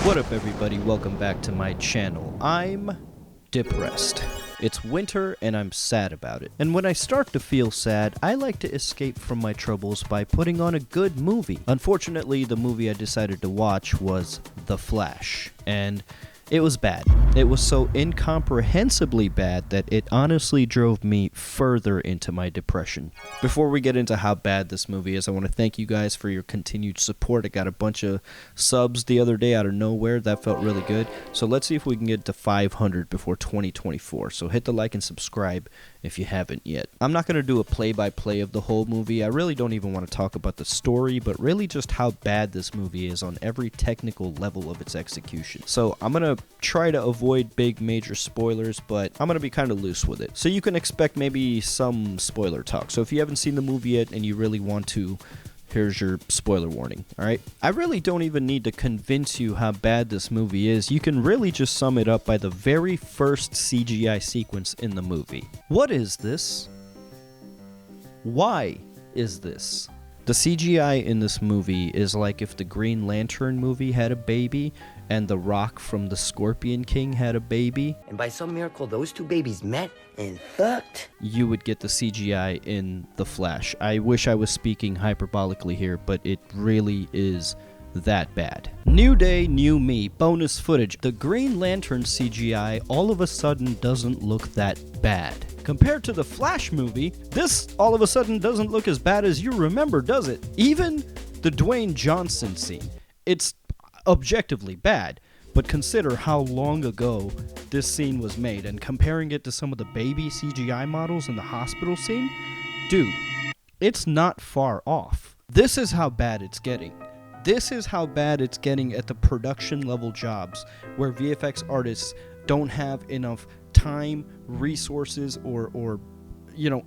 What up, everybody? Welcome back to my channel. I'm depressed. It's winter and I'm sad about it. And when I start to feel sad, I like to escape from my troubles by putting on a good movie. Unfortunately, the movie I decided to watch was The Flash, and it was bad. It was so incomprehensibly bad that it honestly drove me further into my depression. Before we get into how bad this movie is, I want to thank you guys for your continued support. I got a bunch of subs the other day out of nowhere. That felt really good. So let's see if we can get to 500 before 2024. So hit the like and subscribe if you haven't yet. I'm not going to do a play-by-play of the whole movie. I really don't even want to talk about the story, but really just how bad this movie is on every technical level of its execution. So I'm going to try to avoid big major spoilers, but I'm going to be kind of loose with it. So you can expect maybe some spoiler talk. So if you haven't seen the movie yet and you really want to, here's your spoiler warning, alright? I really don't even need to convince you how bad this movie is. You can really just sum it up by the very first CGI sequence in the movie. What is this? Why is this? The CGI in this movie is like if the Green Lantern movie had a baby and The Rock from the Scorpion King had a baby. And by some miracle, those two babies met and fucked. You would get the CGI in The Flash. I wish I was speaking hyperbolically here, but it really is that bad. New day, new me. Bonus footage. The Green Lantern CGI all of a sudden doesn't look that bad. Compared to the Flash movie, this all of a sudden doesn't look as bad as you remember, does it? Even the Dwayne Johnson scene. It's objectively bad, but consider how long ago this scene was made, and comparing it to some of the baby CGI models in the hospital scene, dude, it's not far off. This is how bad it's getting. This is how bad it's getting at the production level jobs where VFX artists don't have enough time, resources, or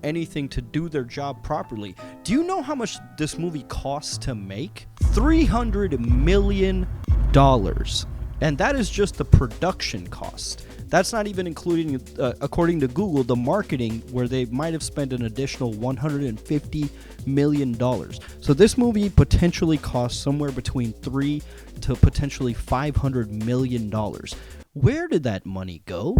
anything to do their job properly. Do you know how much this movie costs to make? $300 million. And that is just the production cost. That's not even including, according to Google, the marketing, where they might have spent an additional $150 million. So this movie potentially costs somewhere between $300 to potentially $500 million. Where did that money go?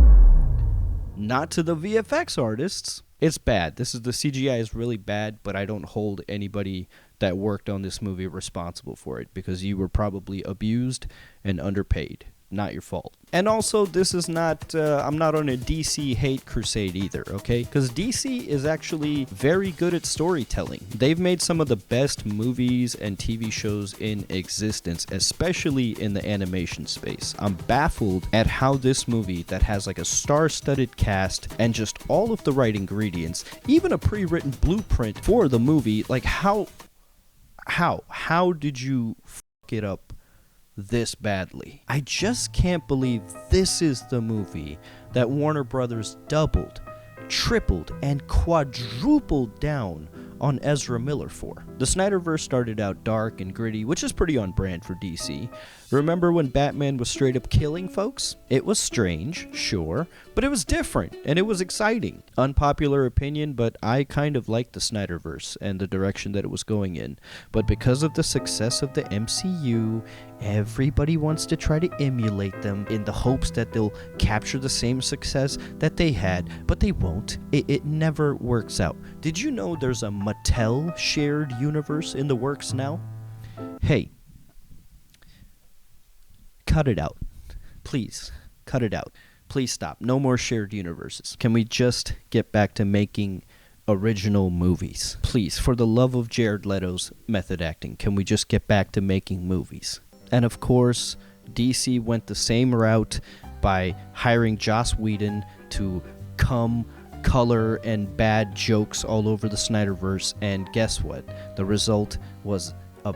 Not to the VFX artists. It's bad. The CGI is really bad, but I don't hold anybody that worked on this movie responsible for it, because you were probably abused and underpaid. Not your fault. And also, this is not, I'm not on a DC hate crusade either, okay? Because DC is actually very good at storytelling. They've made some of the best movies and TV shows in existence, especially in the animation space. I'm baffled at how this movie that has like a star-studded cast and just all of the right ingredients, even a pre-written blueprint for the movie, like how did you fuck it up this badly? I just can't believe this is the movie that Warner Brothers doubled, tripled, and quadrupled down on Ezra Miller for. The Snyderverse started out dark and gritty, which is pretty on brand for DC. Remember when Batman was straight up killing folks? It was strange, sure, but it was different, and it was exciting. Unpopular opinion, but I kind of liked the Snyderverse and the direction that it was going in. But because of the success of the MCU, everybody wants to try to emulate them in the hopes that they'll capture the same success that they had, but they won't. It never works out. Did you know there's a Mattel shared universe in the works now? Hey, cut it out. Please, cut it out. Please stop. No more shared universes. Can we just get back to making original movies? Please, for the love of Jared Leto's method acting, can we just get back to making movies? And of course, DC went the same route by hiring Joss Whedon to color and bad jokes all over the Snyderverse, and guess what? The result was a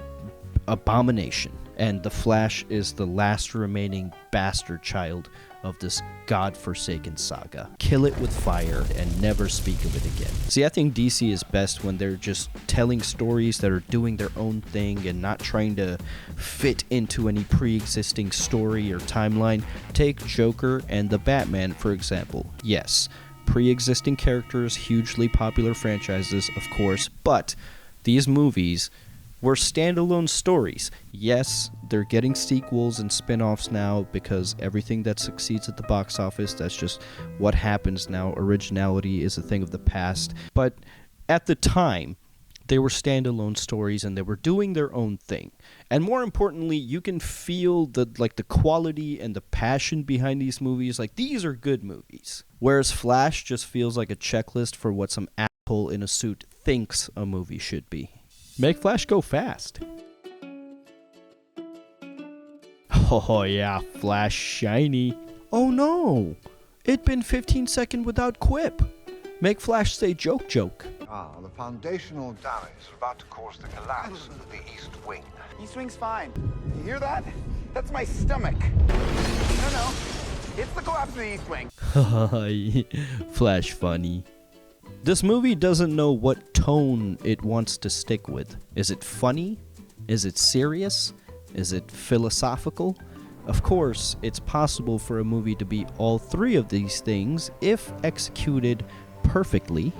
abomination. And The Flash is the last remaining bastard child of this godforsaken saga. Kill it with fire and never speak of it again. See, I think DC is best when they're just telling stories that are doing their own thing and not trying to fit into any pre-existing story or timeline. Take Joker and the Batman, for example. Yes, pre-existing characters, hugely popular franchises, of course, but these movies were standalone stories. Yes, they're getting sequels and spin-offs now because everything that succeeds at the box office, that's just what happens now. Originality is a thing of the past. But at the time, they were standalone stories and they were doing their own thing. And more importantly, you can feel the quality and the passion behind these movies. Like, these are good movies. Whereas Flash just feels like a checklist for what some asshole in a suit thinks a movie should be. Make Flash go fast. Oh yeah, Flash shiny. Oh no, it'd been 15 seconds without quip. Make Flash say joke joke. The foundational damage is about to cause the collapse of the East Wing. East Wing's fine. You hear that? That's my stomach. No. It's the collapse of the East Wing. Flash funny. This movie doesn't know what tone it wants to stick with. Is it funny? Is it serious? Is it philosophical? Of course, it's possible for a movie to be all three of these things if executed perfectly.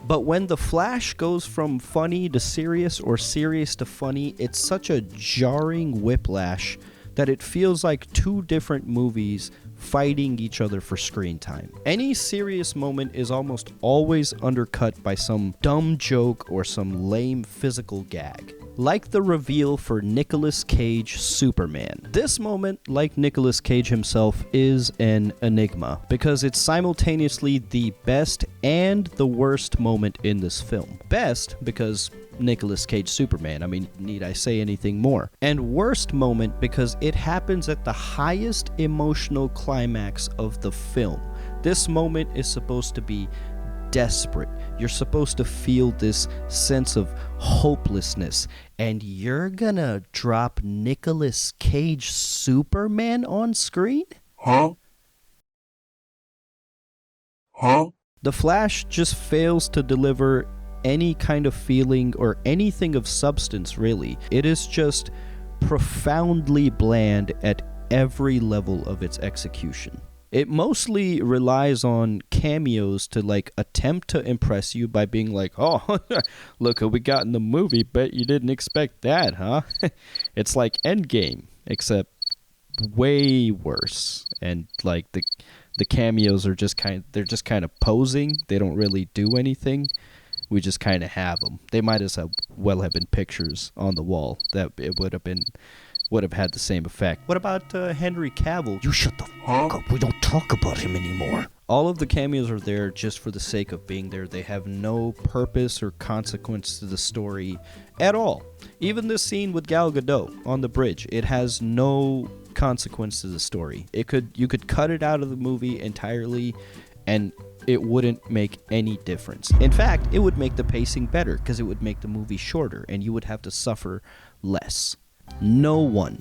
But when The Flash goes from funny to serious or serious to funny, it's such a jarring whiplash that it feels like two different movies fighting each other for screen time. Any serious moment is almost always undercut by some dumb joke or some lame physical gag. Like the reveal for Nicolas Cage Superman. This moment, like Nicolas Cage himself, is an enigma because it's simultaneously the best and the worst moment in this film. Best because Nicolas Cage Superman, I mean, need I say anything more? And worst moment because it happens at the highest emotional climax of the film. This moment is supposed to be desperate. You're supposed to feel this sense of hopelessness, and you're gonna drop Nicolas Cage Superman on screen? Huh? The Flash just fails to deliver any kind of feeling or anything of substance, really. It is just profoundly bland at every level of its execution. It mostly relies on cameos to attempt to impress you by being like, oh, look who we got in the movie, bet you didn't expect that, huh? It's like Endgame, except way worse. And the cameos are just kind of posing. They don't really do anything. We just kind of have them. They might as well have been pictures on the wall. That it would have had the same effect. What about Henry Cavill? You shut the fuck up. We don't talk about him anymore. All of the cameos are there just for the sake of being there. They have no purpose or consequence to the story at all. Even this scene with Gal Gadot on the bridge, it has no consequence to the story. You could cut it out of the movie entirely and it wouldn't make any difference. In fact, it would make the pacing better because it would make the movie shorter and you would have to suffer less. No one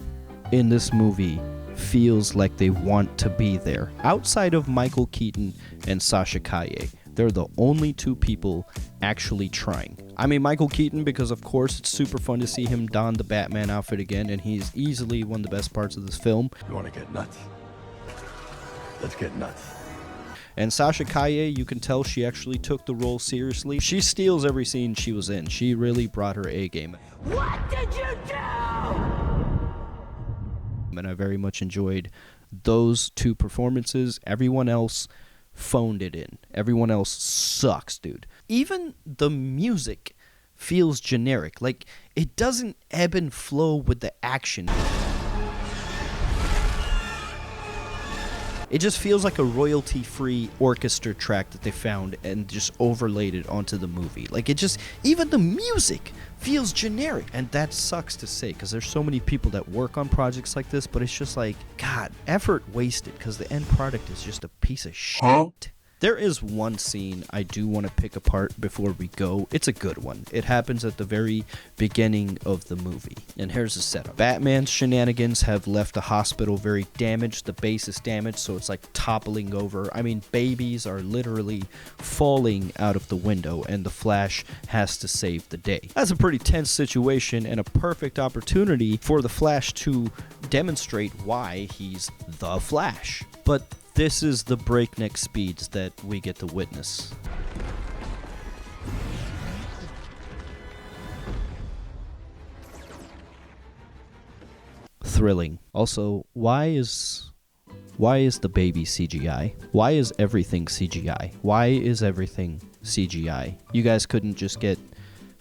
in this movie feels like they want to be there. Outside of Michael Keaton and Sasha Calle, they're the only two people actually trying. I mean, Michael Keaton, because of course it's super fun to see him don the Batman outfit again, and he's easily one of the best parts of this film. You want to get nuts? Let's get nuts. And Sasha Calle, you can tell she actually took the role seriously. She steals every scene she was in. She really brought her A game. What did you do? And I very much enjoyed those two performances. Everyone else phoned it in. Everyone else sucks, dude. Even the music feels generic. Like, it doesn't ebb and flow with the action. It just feels like a royalty-free orchestra track that they found and just overlaid it onto the movie. Like, even the music feels generic. And that sucks to say, because there's so many people that work on projects like this, but it's just like, God, effort wasted, because the end product is just a piece of shit. Huh? There is one scene I do want to pick apart before we go. It's a good one. It happens at the very beginning of the movie. And here's the setup. Batman's shenanigans have left the hospital very damaged. The base is damaged, so it's like toppling over. I mean, babies are literally falling out of the window, and the Flash has to save the day. That's a pretty tense situation and a perfect opportunity for the Flash to demonstrate why he's the Flash. But this is the breakneck speeds that we get to witness. thrilling. Also, why is the baby CGI? Why is everything CGI? Why is everything CGI? You guys couldn't just get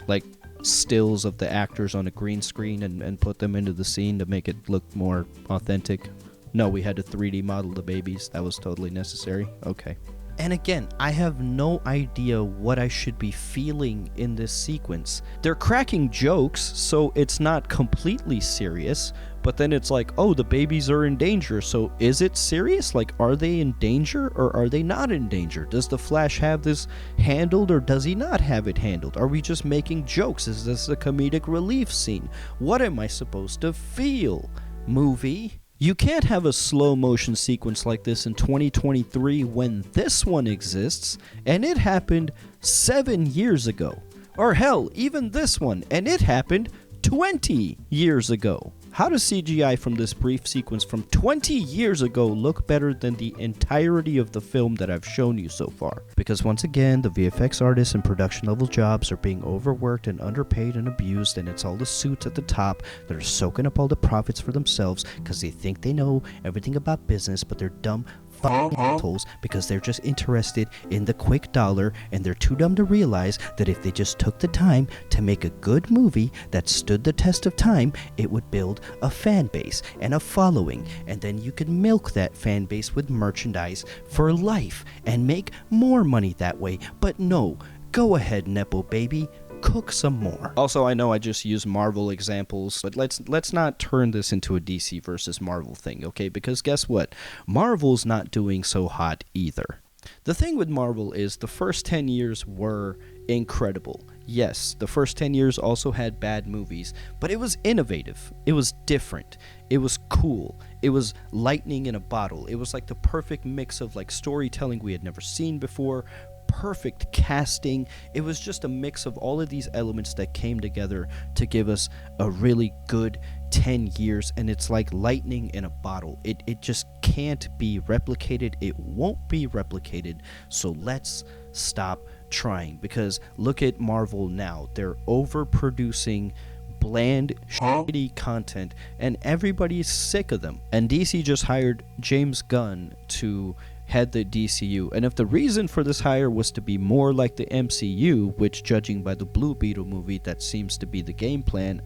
like stills of the actors on a green screen and put them into the scene to make it look more authentic? No, we had to 3D model the babies. That was totally necessary. Okay. And again, I have no idea what I should be feeling in this sequence. They're cracking jokes, so it's not completely serious, but then it's like, oh, the babies are in danger, so is it serious? Like, are they in danger or are they not in danger? Does the Flash have this handled or does he not have it handled? Are we just making jokes? Is this a comedic relief scene? What am I supposed to feel, movie? You can't have a slow motion sequence like this in 2023 when this one exists, and it happened 7 years ago. Or hell, even this one, and it happened 20 years ago. How does CGI from this brief sequence from 20 years ago look better than the entirety of the film that I've shown you so far? Because once again, the VFX artists and production level jobs are being overworked and underpaid and abused, and it's all the suits at the top that are soaking up all the profits for themselves because they think they know everything about business, but they're dumb fucking assholes because they're just interested in the quick dollar, and they're too dumb to realize that if they just took the time to make a good movie that stood the test of time, it would build a fan base and a following, and then you could milk that fan base with merchandise for life and make more money that way. But no, go ahead, Nepo baby, cook some more. Also, I know I just use Marvel examples, but let's not turn this into a DC versus Marvel thing, okay? Because guess what? Marvel's not doing so hot either. The thing with Marvel is the first 10 years were incredible. Yes, the first 10 years also had bad movies, but it was innovative. It was different. It was cool. It was lightning in a bottle. It was like the perfect mix of like storytelling we had never seen before, perfect casting. It was just a mix of all of these elements that came together to give us a really good 10 years, and it's like lightning in a bottle. It just can't be replicated. It won't be replicated, so let's stop trying. Because look at Marvel now. They're overproducing bland, shitty content, and everybody's sick of them. And DC just hired James Gunn to head the DCU, and if the reason for this hire was to be more like the MCU, which judging by the Blue Beetle movie, that seems to be the game plan,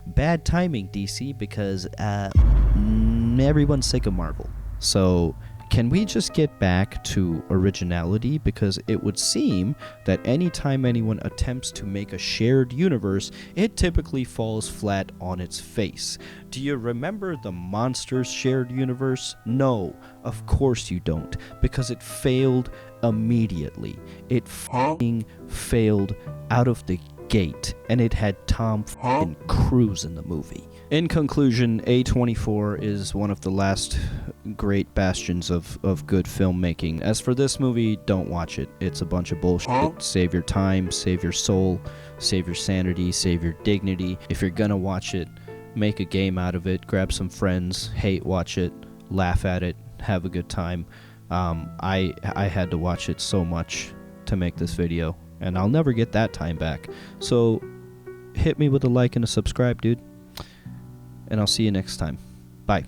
bad timing, DC, because everyone's sick of Marvel. So can we just get back to originality? Because it would seem that anytime anyone attempts to make a shared universe, it typically falls flat on its face. Do you remember the Monsters shared universe? No, of course you don't, because it failed immediately. It f***ing failed out of the gate, and it had Tom f***ing Cruise in the movie. In conclusion, A24 is one of the last great bastions of good filmmaking. As for this movie, don't watch it. It's a bunch of bullshit. Save your time, save your soul, save your sanity, save your dignity. If you're gonna watch it, make a game out of it, grab some friends, hate watch it, laugh at it, have a good time. I had to watch it so much to make this video, and I'll never get that time back. So hit me with a like and a subscribe, dude. And I'll see you next time. Bye.